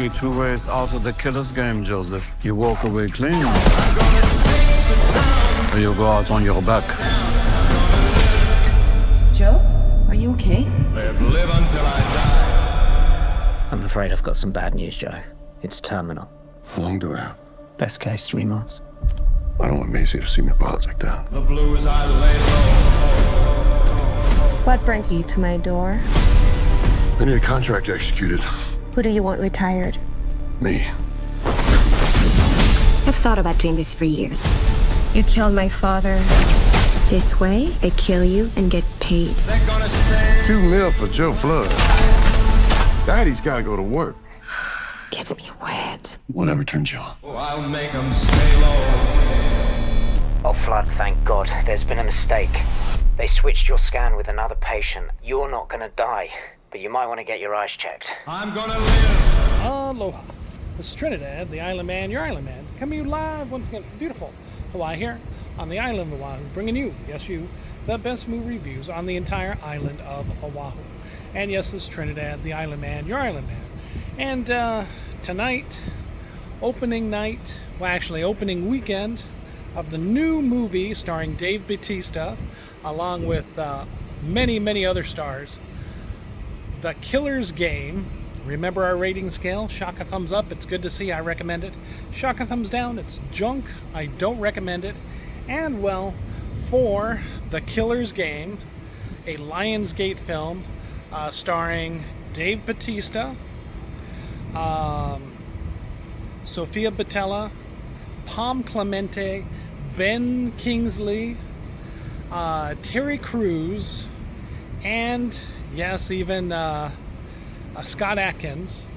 only two ways out of the killer's game, Joseph. You walk away clean, or you go out on your back. Joe, are you okay? Live until I die. I'm afraid I've got some bad news, Joe. It's terminal. How long do I have? Best case, 3 months. I don't want Maisie to see me bothered like that. The blues I lay low. What brings you to my door? I need a contract executed. Who do you want retired? Me. I've thought about doing this for years. You killed my father. This way, I kill you and get paid. They're gonna say $2 million for Joe Flood. Daddy's gotta go to work. Gets me wet. Whatever turns you on. I'll make them stay low. Oh, Flood, thank God. There's been a mistake. They switched your scan with another patient. You're not gonna die, but you might want to get your eyes checked. I'm gonna live. Aloha. This is Trinidad, the Islandman, your Islandman, coming to you live once again from beautiful Hawaii here on the island of Oahu, bringing you, yes you, the best movie reviews on the entire island of Oahu. And yes, this is Trinidad, the Islandman, your Islandman. And tonight, opening night, well actually opening weekend of the new movie starring Dave Batista, along with many, many other stars, The Killer's Game. Remember our rating scale? Shock a thumbs up, it's good to see, I recommend it. Shock a thumbs down, it's junk, I don't recommend it. And well, for The Killer's Game, a Lionsgate film starring Dave Batista, Sofia Boutella, Pom Clemente, Ben Kingsley, Terry Crews, and yes, even Scott Adkins.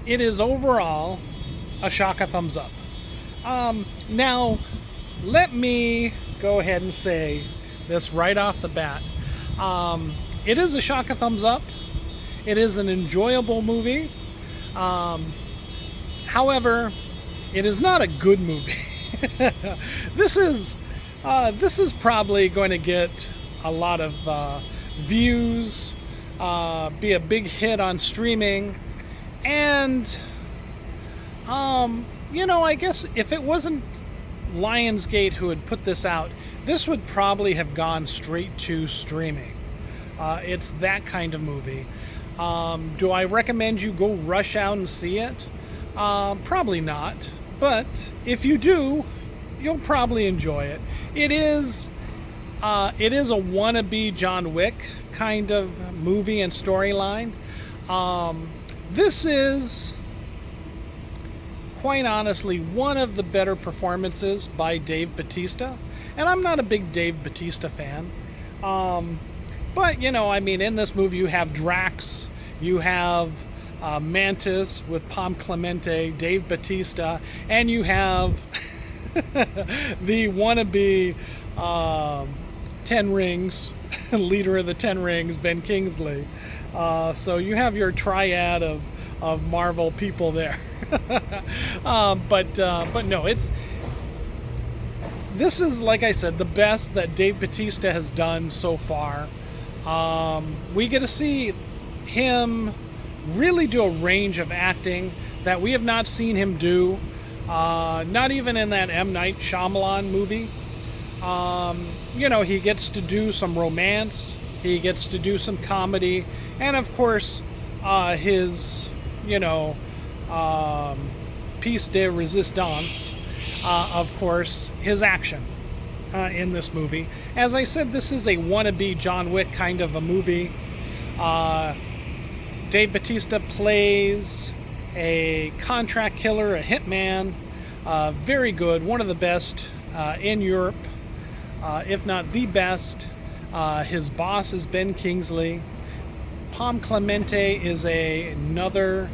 It is overall a shock a thumbs up. Now, let me go ahead and say this right off the bat. It is a shock a thumbs up. It is an enjoyable movie. However, it is not a good movie. This is probably going to get a lot of views, be a big hit on streaming, and you know, I guess if it wasn't Lionsgate who had put this out, this would probably have gone straight to streaming. It's that kind of movie. Do I recommend you go rush out and see it? Probably not. But if you do, you'll probably enjoy it. It is a wannabe John Wick kind of movie and storyline. This is, quite honestly, one of the better performances by Dave Batista. And I'm not a big Dave Batista fan. But, you know, I mean, in this movie you have Drax, you have Mantis with Pom Clemente, Dave Batista, and you have the wannabe 10 Rings, leader of the 10 Rings, Ben Kingsley. So you have your triad of Marvel people there. But no, this is, like I said, the best that Dave Batista has done so far. We get to see him really do a range of acting that we have not seen him do, not even in that M. Night Shyamalan movie. You know, he gets to do some romance, he gets to do some comedy, and of course his, you know, piece de resistance, of course, his action in this movie. As I said, this is a wannabe John Wick kind of a movie. Dave Batista plays a contract killer, a hitman, very good, one of the best in Europe, if not the best. His boss is Ben Kingsley. Pom Clemente is another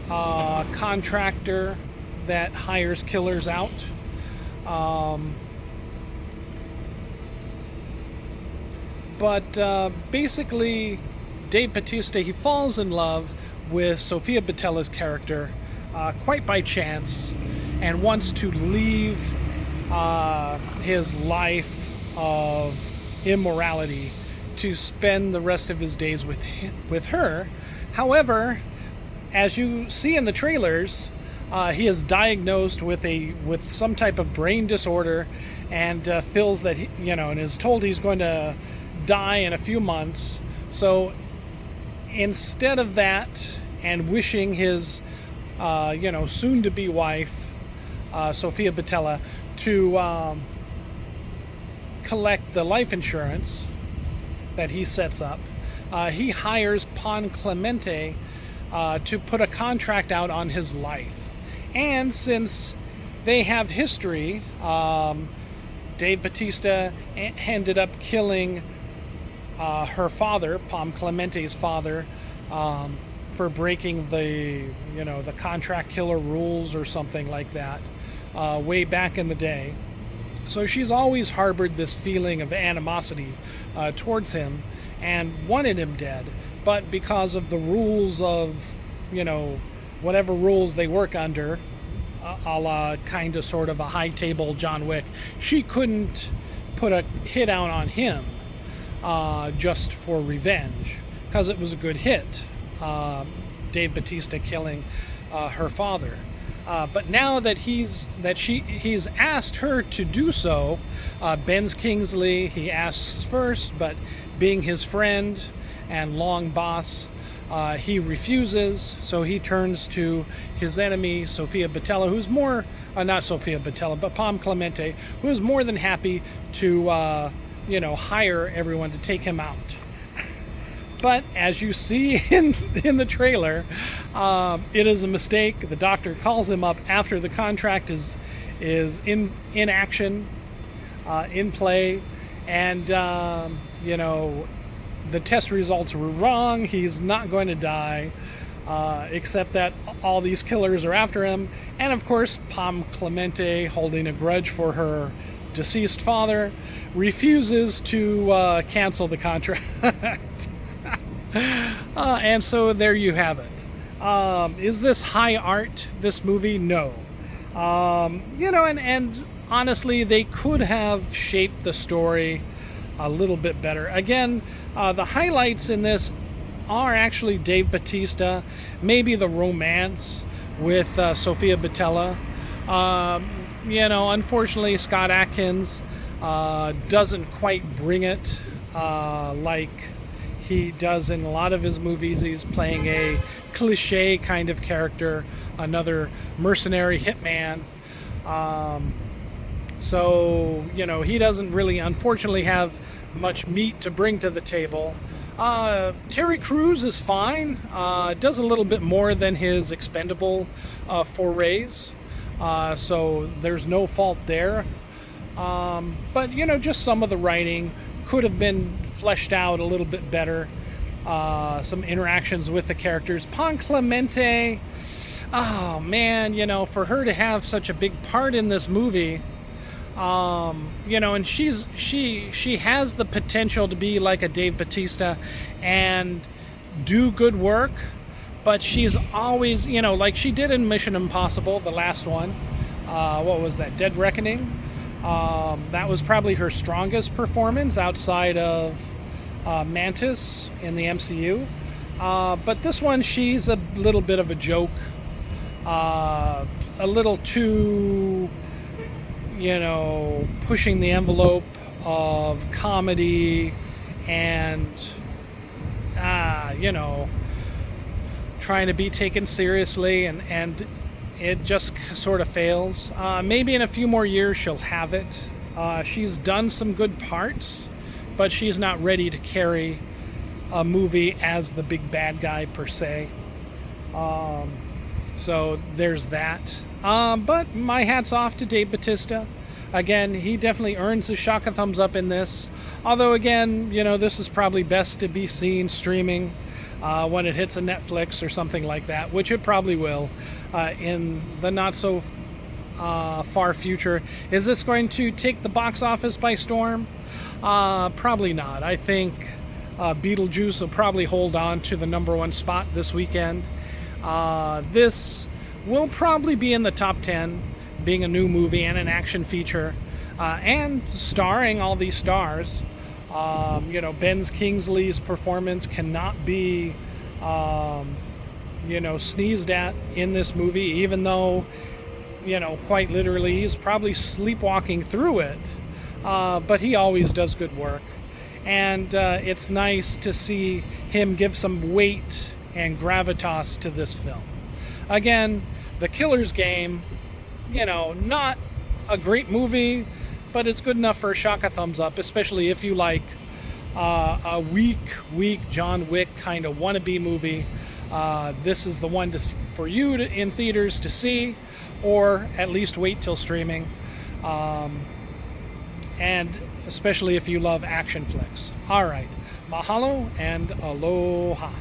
contractor that hires killers out. But basically, Dave Batista, he falls in love with Sofia Boutella's character quite by chance, and wants to leave his life of immorality to spend the rest of his days with her. However, as you see in the trailers, he is diagnosed with some type of brain disorder, and feels that and is told he's going to die in a few months. So instead of that, and wishing his soon-to-be wife, Sofia Boutella, to collect the life insurance that he sets up, he hires Pon Clemente to put a contract out on his life. And since they have history, Dave Batista ended up killing her father, Pom Clemente's father, for breaking the contract killer rules or something like that, way back in the day. So she's always harbored this feeling of animosity towards him and wanted him dead. But because of the rules of, whatever rules they work under, a la kind of sort of a high table John Wick, she couldn't put a hit out on him just for revenge, because it was a good hit, Dave Batista killing her father. But now that he's asked her to do so, Ben's Kingsley, he asks first, but being his friend and long boss, he refuses. So he turns to his enemy, Sofia Boutella, who's more, not Sofia Boutella, but Pom Clemente, who is more than happy to, hire everyone to take him out. But as you see in the trailer, it is a mistake. The doctor calls him up after the contract is in action, in play, and the test results were wrong. He's not going to die, except that all these killers are after him. And of course, Pom Clemente, holding a grudge for her deceased father, refuses to cancel the contract. And so there you have it. Is this high art, this movie? No. And honestly, they could have shaped the story a little bit better. Again, the highlights in this are actually Dave Batista, maybe the romance with Sofia Boutella. Unfortunately, Scott Adkins doesn't quite bring it like he does in a lot of his movies. He's playing a cliche kind of character, another mercenary hitman. So he doesn't really, unfortunately, have much meat to bring to the table. Terry Crews is fine. Does a little bit more than his expendable forays. So there's no fault there. But just some of the writing could have been fleshed out a little bit better. Some interactions with the characters. Pon Clemente, oh man, for her to have such a big part in this movie, and she has the potential to be like a Dave Batista and do good work, but she's always, like she did in Mission Impossible, the last one. What was that? Dead Reckoning. That was probably her strongest performance outside of Mantis in the MCU. But this one, she's a little bit of a joke. A little too, pushing the envelope of comedy and, trying to be taken seriously, and it just sort of fails. Maybe in a few more years she'll have it. She's done some good parts, but she's not ready to carry a movie as the big bad guy per se. So there's that. But my hat's off to Dave Batista. Again, he definitely earns the shock of thumbs up in this. Although again, this is probably best to be seen streaming when it hits a Netflix or something like that, which it probably will in the not so far future. Is this going to take the box office by storm? Probably not. I think Beetlejuice will probably hold on to the #1 spot this weekend. This will probably be in the top 10, being a new movie and an action feature, and starring all these stars. Ben Kingsley's performance cannot be sneezed at in this movie, even though, quite literally, he's probably sleepwalking through it. But he always does good work. And it's nice to see him give some weight and gravitas to this film. Again, The Killer's Game, not a great movie, but it's good enough for a Shaka thumbs up, especially if you like a weak John Wick kind of wannabe movie. This is the one for you in theaters to see, or at least wait till streaming. And especially if you love action flicks. All right, mahalo and aloha.